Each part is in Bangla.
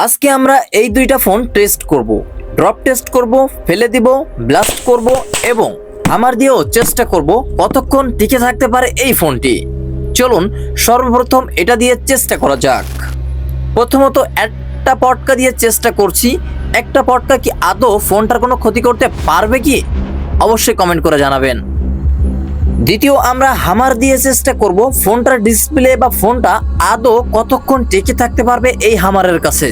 আজকে আমরা এই দুইটা ফোন টেস্ট করব, ড্রপ টেস্ট করব, ফেলে দিব, ব্লাস্ট করব এবং আমার দিয়েও চেষ্টা করব কতক্ষণ টিকে থাকতে পারে এই ফোনটি। চলুন সর্বপ্রথম এটা দিয়ে চেষ্টা করা যাক। প্রথমত একটা পটকা দিয়ে চেষ্টা করছি। একটা পটকা কি আদৌ ফোনটার কোনো ক্ষতি করতে পারবে কি? অবশ্যই কমেন্ট করে জানাবেন। দ্বিতীয় আমরা হামার দিয়ে চেষ্টা করব ফোনটার ডিসপ্লে বা ফোনটা আদৌ কতক্ষণ টিকে থাকতে পারবে এই হামারের কাছে।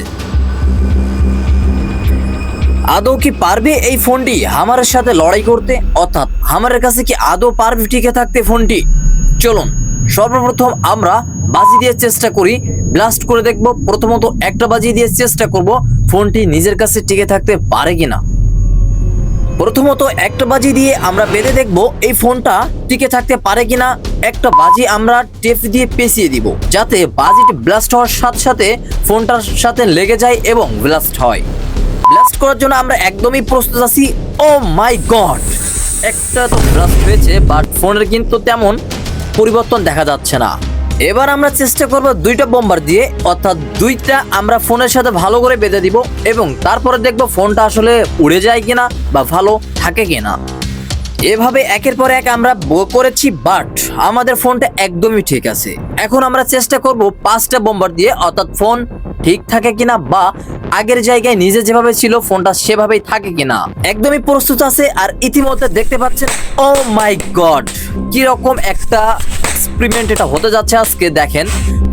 আদৌ কি পারবে এই ফোনটি হামারের সাথে লড়াই করতে, অর্থাৎ হামারের কাছে কি আদৌ পারবে টিকে থাকতে ফোনটি? চলুন সর্বপ্রথম আমরা বাজি দিয়ে চেষ্টা করি, ব্লাস্ট করে দেখব। প্রথমত একটা বাজি দিয়ে চেষ্টা করব ফোনটি নিজের কাছে টিকে থাকতে পারে কিনা। প্রথমত একটা বাজি দিয়ে আমরা বেঁধে দেখব এই ফোনটা টিকে থাকতে পারে কিনা। একটা বাজি আমরা টেপ দিয়ে পেঁচিয়ে দিব যাতে বাজিটি ব্লাস্ট হওয়ার সাথে সাথে ফোনটার সাথে লেগে যায় এবং ব্লাস্ট হয়। ব্লাস্ট করার জন্য আমরা একদমই প্রস্তুত আছি। ও মাই গড, একটা তো ব্লাস্ট হয়েছে, বাট ফোনের কিন্তু তেমন পরিবর্তন দেখা যাচ্ছে না। এবার আমরা চেষ্টা করব দুইটা বোম্বার দিয়ে, অর্থাৎ দুইটা আমরা ফোনের সাথে ভালো করে বেঁধে দিব এবং তারপরে দেখব ফোনটা আসলে উড়ে যায় কিনা বা ভালো থাকে কিনা। এভাবে একের পর এক আমরা করেছি, বাট আমাদের ফোনটা একদমই ঠিক আছে। এখন আমরা চেষ্টা করব 5টা বোম্বার দিয়ে, অর্থাৎ ফোন ঠিক থাকে কিনা বা আগের জায়গায় নিজে যেভাবে ছিল ফোনটা সেভাবেই থাকে কিনা। একদমই প্রস্তুত আছে। আর ইতিমধ্যে দেখতে পাচ্ছেন ও মাই গড কি রকম একটা এক্সপেরিমেন্ট এটা হতে যাচ্ছে আজকে। দেখেন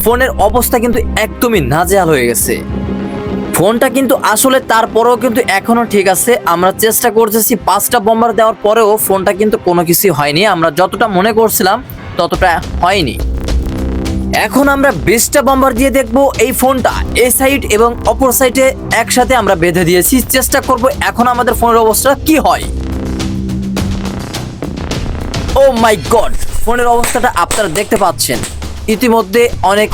ফোনের অবস্থা কিন্তু একদমই নাজেহাল হয়ে গেছে। ফোনটা কিন্তু আসলে তারপরেও কিন্তু এখনো ঠিক আছে। আমরা চেষ্টা করতেছি 5টা বোম্বার দেওয়ার পরেও ফোনটা কিন্তু কোনো কিছুই হয়নি। আমরা যতটা মনে করছিলাম ততটা হয়নি। এখন আমরা 20টা বোম্বার দিয়ে দেখব এই ফোনটা এ সাইড এবং অপর সাইডে একসাথে আমরা বেঁধে দিয়েছি। চেষ্টা করব এখন আমাদের ফোনের অবস্থা কি হয়। ও মাই গড, ফোনের অবস্থাটা আপনারা দেখতে পাচ্ছেন ইতিমধ্যে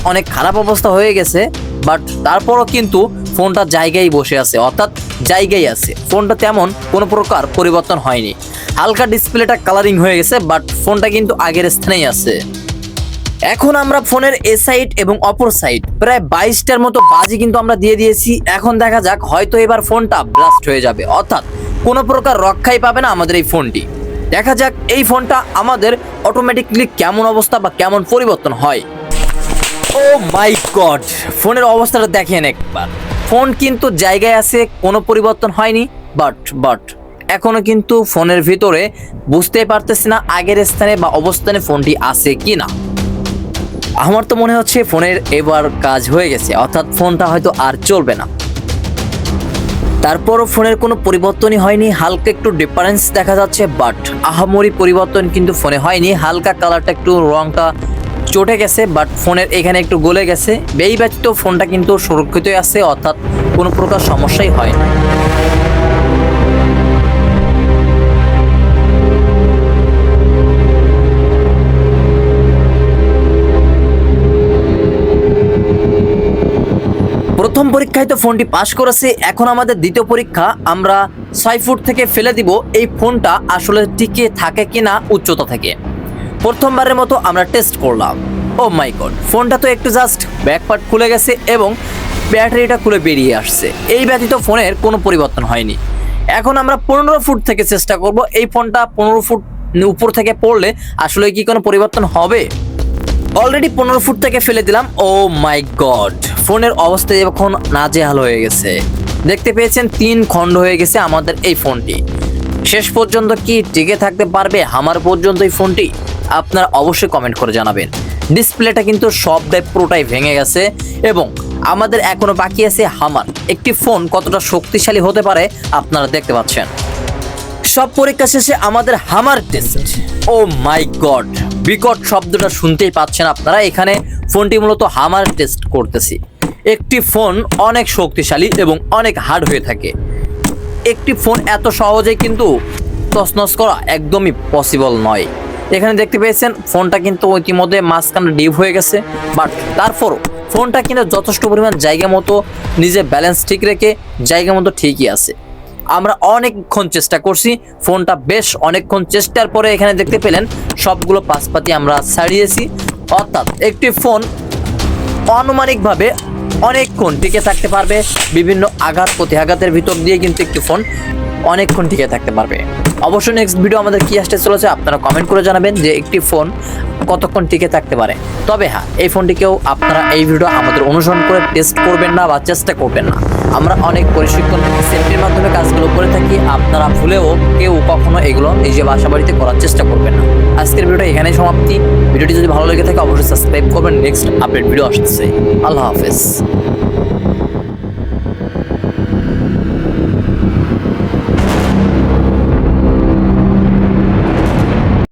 অনেক খারাপ অবস্থা হয়ে গেছে, বাট তারপরও কিন্তু ফোনটা জায়গায় বসে আছে, অর্থাৎ জায়গায় আছে। ফোনটা তেমন কোনো প্রকার পরিবর্তন হয়নি। হালকা ডিসপ্লেটা কালারিং হয়ে গেছে, বাট ফোনটা কিন্তু আগের স্থানেই আছে। এখন আমরা ফোনের এ সাইড এবং অপর সাইড প্রায় 22টার মতো বাজি কিন্তু আমরা দিয়ে দিয়েছি। এখন দেখা যাক, হয়তো এবার ফোনটা ব্লাস্ট হয়ে যাবে, অর্থাৎ কোনো প্রকার রক্ষাই পাবে না আমাদের এই ফোনটি। দেখা যাক এই ফোনটা আমাদের অটোমেটিকলি কেমন অবস্থা বা কেমন পরিবর্তন হয়। ও মাই গড, ফোনের অবস্থাটা দেখেন একবার। ফোন কিন্তু জায়গায় আছে, কোনো পরিবর্তন হয়নি, বাট এখনো কিন্তু ফোনের ভিতরে বুঝতেই পারতেছি না আগের স্থানে বা অবস্থানে ফোনটি আছে কি না। আমার তো মনে হচ্ছে ফোনের এবার কাজ হয়ে গেছে, অর্থাৎ ফোনটা হয়তো আর চলবে না। তারপরও ফোনের কোনো পরিবর্তনই হয়নি। হালকা একটু ডিফারেন্স দেখা যাচ্ছে, বাট আহামরি পরিবর্তন কিন্তু ফোনে হয়নি। হালকা কালারটা একটু রংটা চটে গেছে, বাট ফোনের এখানে একটু গলে গেছে। এই ব্যতীত ফোনটা কিন্তু সুরক্ষিতই আছে, অর্থাৎ কোনো প্রকার সমস্যাই হয়নি। প্রথম পরীক্ষায় তো ফোনটি পাস করেছে। এখন আমাদের দ্বিতীয় পরীক্ষা, আমরা 6 ফুট থেকে ফেলে দিব এই ফোনটা আসলে টিকে থাকে কিনা উচ্চতা থেকে। প্রথমবারের মতো আমরা টেস্ট করলাম। ও মাই গড, ফোনটা তো একটু জাস্ট ব্যাকপার্ট খুলে গেছে এবং ব্যাটারিটা খুলে বেরিয়ে আসছে। এই ব্যতীত ফোনের কোনো পরিবর্তন হয়নি। এখন আমরা 15 ফুট থেকে চেষ্টা করব এই ফোনটা 15 ফুট উপর থেকে পড়লে আসলে কি কোনো পরিবর্তন হবে। অলরেডি 15 ফুট থেকে ফেলে দিলাম। ও মাই গড, ফোনের অবস্থা এখন নাজেহাল হয়ে গেছে। দেখতে পেয়েছেন 3 খণ্ড হয়ে গেছে আমাদের এই ফোনটি। শেষ পর্যন্ত কি টিকে থাকতে পারবে আমার পর্যন্ত এই ফোনটি? আপনারা অবশ্যই কমেন্ট করে জানাবেন। ডিসপ্লেটা কিন্তু সবটাই পুরোটাই ভেঙে গেছে এবং আমাদের এখনো বাকি আছে হামার। একটি ফোন কতটা শক্তিশালী হতে পারে আপনারা দেখতে পাচ্ছেন। সব পরীক্ষা শেষে আমাদের হামার টেস্ট। ও মাই গড, বিকট শব্দটা শুনতেই পাচ্ছেন আপনারা। এখানে ফোনটি মূলত হামার টেস্ট করতেছি। একটি ফোন অনেক শক্তিশালী এবং অনেক হার্ড হয়ে থাকে। একটি ফোন এত সহজেই কিন্তু তছনছ করা একদমই পসিবল নয়। এখানে দেখতে পেয়েছেন ফোনটা কিন্তু ইতিমধ্যে মাঝখানে ডিপ হয়ে গেছে, বাট তারপরও ফোনটা কিন্তু যথেষ্ট পরিমাণ জায়গা মতো নিজে ব্যালেন্স ঠিক রেখে জায়গা মতো ঠিকই আছে। আমরা অনেকক্ষণ চেষ্টা করছি, ফোনটা বেশ অনেকক্ষণ চেষ্টার পরে এখানে দেখতে পেলেন সবগুলো পাশপাতি আমরা ছাড়িয়েছি। অর্থাৎ একটি ফোন আনুমানিকভাবে অনেকক্ষণ টিকে থাকতে পারবে। বিভিন্ন আঘাত প্রতিআঘাতের ভিতর দিয়ে কিন্তু একটি ফোন অনেকক্ষণ টিকে থাকতে পারবে। অবশ্যই নেক্সট ভিডিও আমাদের কি আসতে চলেছে আপনারা কমেন্ট করে জানাবেন যে একটি ফোন কতক্ষণ টিকে থাকতে পারে। তবে হ্যাঁ, এই ফোনটিকেও আপনারা এই ভিডিও আমাদের অনুসরণ করে টেস্ট করবেন না বা চেষ্টা করবেন না। আমরা অনেক প্রশিক্ষণ সেফটির মাধ্যমে কাজগুলো করে থাকি, আপনারা ভুলেও কেউ কখনো এগুলো নিজে বাসা বাড়িতে করার চেষ্টা করবেন না। আজকের ভিডিওটা এখানেই সমাপ্তি। ভিডিওটি যদি ভালো লেগে থাকে অবশ্যই সাবস্ক্রাইব করবেন। নেক্সট আপডেট ভিডিও আসতেছে। আল্লাহ হাফেজ।